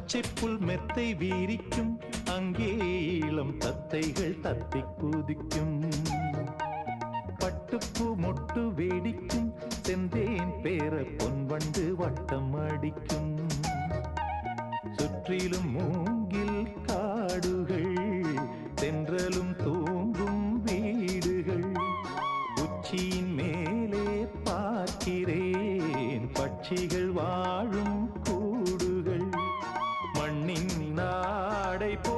பச்சை புல் மெத்தை வீரிக்கும் அங்கே இளம் தத்தைகள் தத்தி குதிக்கும் பட்டுப்பூ மொட்டு வேடிக்கும் செந்தேன் பேர பொன்வண்டு வட்டம் அடிக்கும் சுற்றிலும் மூங்கில் காடுகள் தென்றலும் தூங்கும் வீடுகள் உச்சியின் மேலே பார்க்கிறேன் பட்சிகள் வாழும் கூடுகள் மண்ணின் நாடை போ